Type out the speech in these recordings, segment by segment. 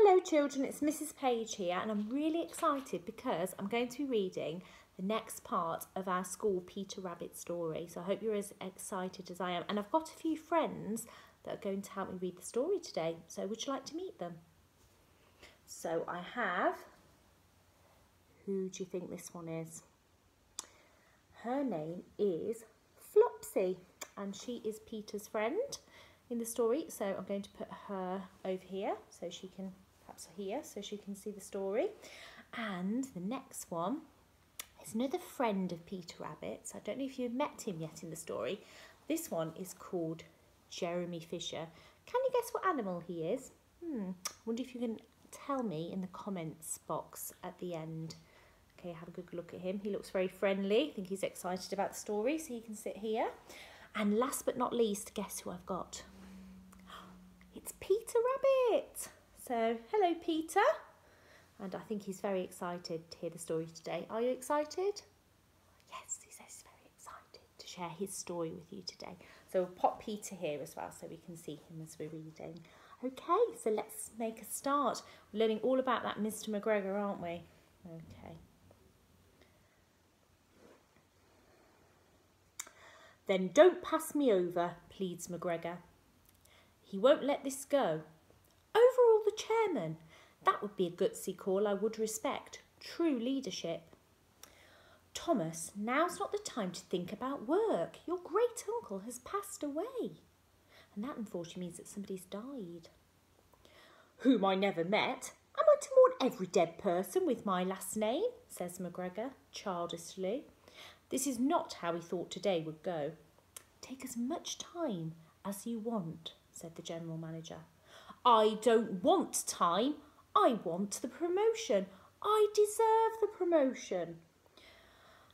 Hello children, it's Mrs. Page here and I'm really excited because I'm going to be reading the next part of our school Peter Rabbit story. So I hope you're as excited as I am. And I've got a few friends that are going to help me read the story today. So would you like to meet them? So I have, who do you think this one is? Her name is Flopsy and she is Peter's friend in the story. So I'm going to put her over here so she can, perhaps here, so she can see the story. And the next one is another friend of Peter Rabbit's. I don't know if you've met him yet in the story. This one is called Jeremy Fisher. Can you guess what animal he is? I wonder if you can tell me in the comments box at the end. Okay, have a good look at him. He looks very friendly. I think he's excited about the story, so he can sit here. And last but not least, guess who I've got? It's Peter Rabbit. So, hello Peter. And I think he's very excited to hear the story today. Are you excited? Yes, he says he's very excited to share his story with you today. So we'll pop Peter here as well so we can see him as we're reading. Okay, so let's make a start. We're learning all about that Mr. McGregor, aren't we? Okay. Then don't pass me over, pleads McGregor. He won't let this go. Over all the chairman. That would be a gutsy call I would respect. True leadership. Thomas, now's not the time to think about work. Your great uncle has passed away. And that unfortunately means that somebody's died. Whom I never met. Am I to mourn every dead person with my last name? Says McGregor, childishly. This is not how he thought today would go. Take as much time as you want, said the general manager. I don't want time. I want the promotion. I deserve the promotion.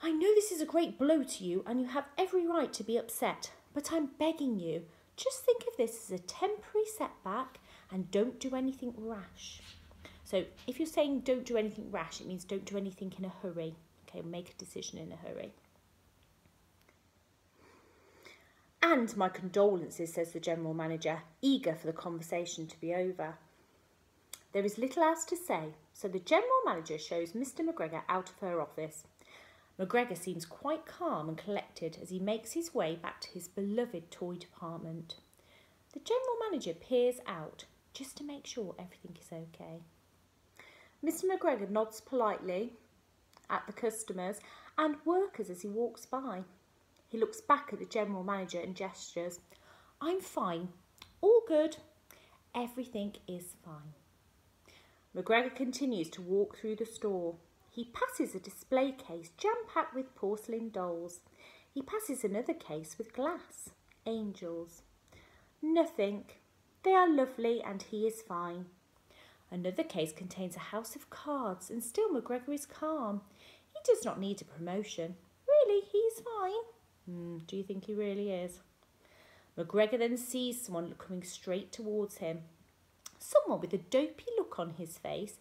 I know this is a great blow to you and you have every right to be upset, but I'm begging you, just think of this as a temporary setback and don't do anything rash. So if you're saying don't do anything rash, it means don't do anything in a hurry. Okay, make a decision in a hurry. And my condolences, says the general manager, eager for the conversation to be over. There is little else to say, so the general manager shows Mr. McGregor out of her office. McGregor seems quite calm and collected as he makes his way back to his beloved toy department. The general manager peers out just to make sure everything is okay. Mr. McGregor nods politely at the customers and workers as he walks by. He looks back at the general manager and gestures. I'm fine. All good. Everything is fine. McGregor continues to walk through the store. He passes a display case jam-packed with porcelain dolls. He passes another case with glass. Angels. Nothing. They are lovely and he is fine. Another case contains a house of cards and still McGregor is calm. He does not need a promotion. Really, he is fine. Do you think he really is? McGregor then sees someone coming straight towards him. Someone with a dopey look on his face,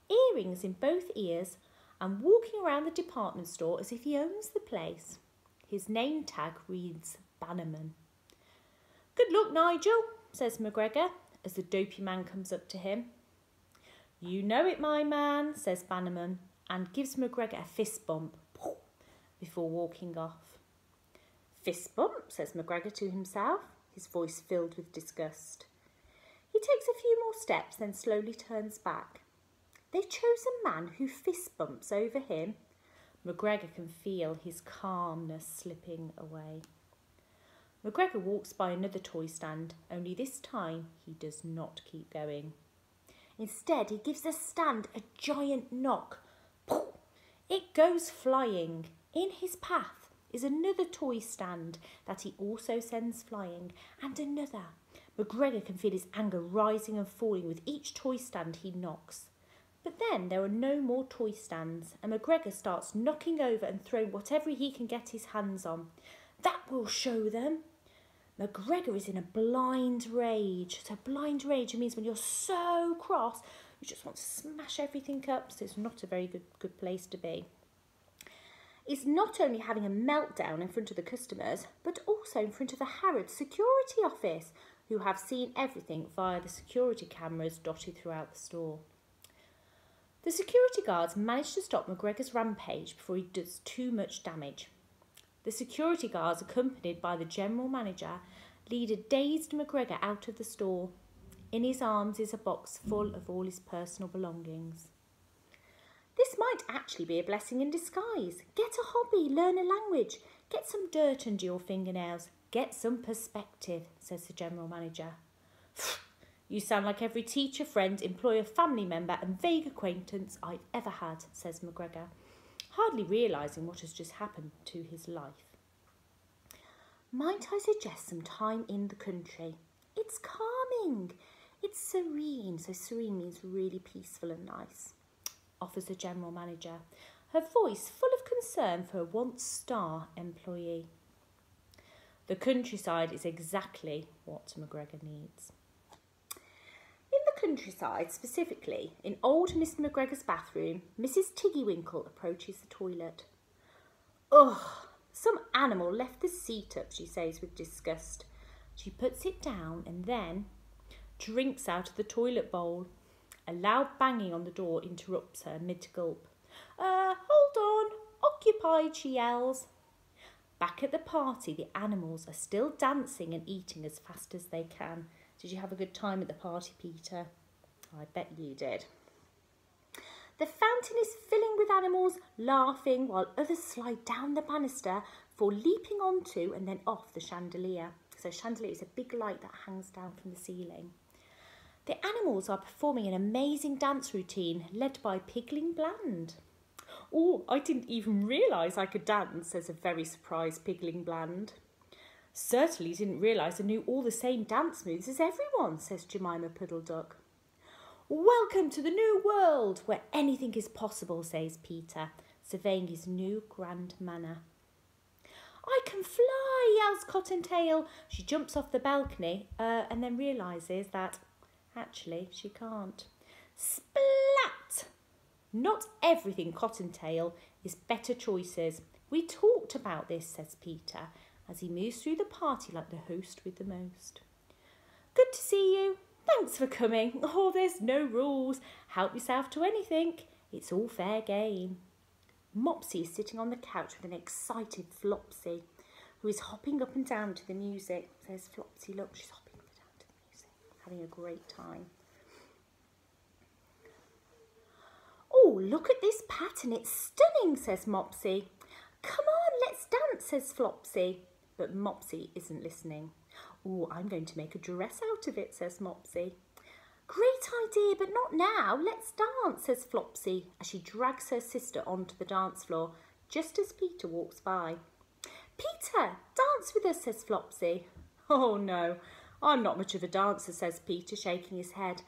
earrings in both ears, and walking around the department store as if he owns the place. His name tag reads Bannerman. Good luck, Nigel, says McGregor as the dopey man comes up to him. You know it, my man, says Bannerman, and gives McGregor a fist bump before walking off. Fist bump, says McGregor to himself, his voice filled with disgust. He takes a few more steps, then slowly turns back. They've chosen a man who fist bumps over him. McGregor can feel his calmness slipping away. McGregor walks by another toy stand, only this time he does not keep going. Instead, he gives the stand a giant knock. It goes flying. In his path is another toy stand that he also sends flying, and another. McGregor can feel his anger rising and falling with each toy stand he knocks. But then there are no more toy stands, and McGregor starts knocking over and throwing whatever he can get his hands on. That will show them. McGregor is in a blind rage. So blind rage means when you're so cross, you just want to smash everything up, so it's not a very good place to be. Is not only having a meltdown in front of the customers, but also in front of the Harrods security office. who have seen everything via the security cameras dotted throughout the store. The security guards manage to stop McGregor's rampage before he does too much damage. The security guards, accompanied by the general manager, lead a dazed McGregor out of the store. In his arms is a box full of all his personal belongings. This might actually be a blessing in disguise. Get a hobby, learn a language, get some dirt under your fingernails, get some perspective, says the general manager. You sound like every teacher, friend, employer, family member and vague acquaintance I've ever had, says McGregor, hardly realising what has just happened to his life. Might I suggest some time in the country? It's calming. It's serene. So serene means really peaceful and nice, offers the general manager, her voice full of concern for a once star employee. The countryside is exactly what McGregor needs. In the countryside, specifically in old Mr. McGregor's bathroom, Mrs. Tiggywinkle approaches the toilet. Ugh, some animal left the seat up, she says with disgust. She puts it down and then drinks out of the toilet bowl. A loud banging on the door interrupts her mid-gulp. Hold on, occupied, she yells. Back at the party, the animals are still dancing and eating as fast as they can. Did you have a good time at the party, Peter? I bet you did. The fountain is filling with animals laughing while others slide down the banister before leaping onto and then off the chandelier. So chandelier is a big light that hangs down from the ceiling. The animals are performing an amazing dance routine led by Pigling Bland. Oh, I didn't even realise I could dance, says a very surprised Pigling Bland. Certainly didn't realise I knew all the same dance moves as everyone, says Jemima Puddle Duck. Welcome to the new world where anything is possible, says Peter, surveying his new grand manor. I can fly, yells Cottontail. She jumps off the balcony and then realises that actually she can't. Splat! Not everything, Cottontail, is better choices. We talked about this, says Peter, as he moves through the party like the host with the most. Good to see you. Thanks for coming. Oh, there's no rules. Help yourself to anything. It's all fair game. Mopsy is sitting on the couch with an excited Flopsy, who is hopping up and down to the music. There's Flopsy, look, she's hopping up and down to the music, having a great time. Oh, look at this pattern, it's stunning, says Mopsy. Come on, let's dance, says Flopsy. But Mopsy isn't listening. Oh, I'm going to make a dress out of it, says Mopsy. Great idea, but not now. Let's dance, says Flopsy, as she drags her sister onto the dance floor, just as Peter walks by. Peter, dance with us, says Flopsy. Oh, no, I'm not much of a dancer, says Peter, shaking his head.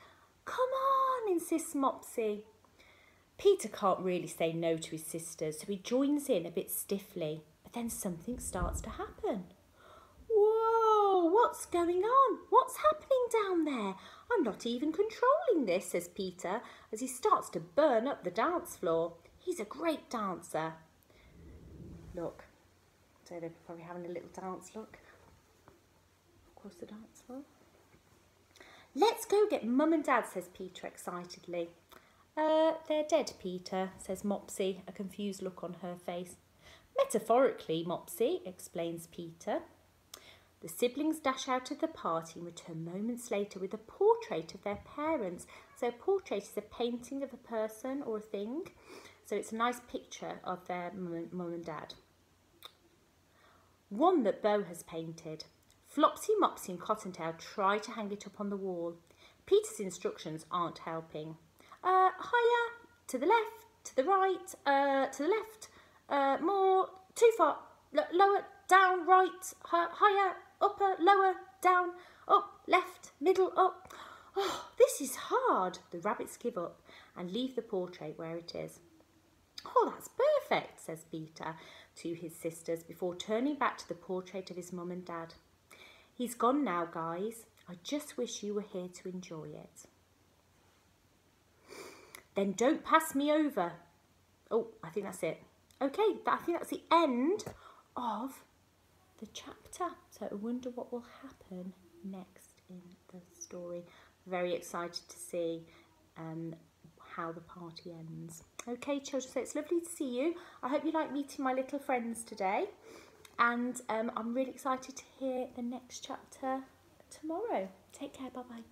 Come on, insists Mopsy. Peter can't really say no to his sisters, so he joins in a bit stiffly, but then something starts to happen. Whoa, what's going on? What's happening down there? I'm not even controlling this, says Peter, as he starts to burn up the dance floor. He's a great dancer. Look, so they're probably having a little dance, look, across the dance floor. Let's go get Mum and Dad, says Peter excitedly. They're dead, Peter, says Mopsy, a confused look on her face. Metaphorically, Mopsy, explains Peter. The siblings dash out of the party and return moments later with a portrait of their parents. So a portrait is a painting of a person or a thing. So it's a nice picture of their mum and dad. One that Bo has painted. Flopsy, Mopsy and Cottontail try to hang it up on the wall. Peter's instructions aren't helping. Higher, to the left, to the right, to the left, more, too far, lower, down, right, higher, upper, lower, down, up, left, middle, up. Oh, this is hard. The rabbits give up and leave the portrait where it is. Oh, that's perfect, says Peter to his sisters before turning back to the portrait of his mum and dad. He's gone now, guys. I just wish you were here to enjoy it. Then don't pass me over. Oh, I think that's it. Okay, I think that's the end of the chapter. So I wonder what will happen next. in the story. Very excited to see how the party ends. Okay, children, so it's lovely to see you. I hope you like meeting my little friends today, and I'm really excited to hear the next chapter tomorrow. Take care, bye-bye.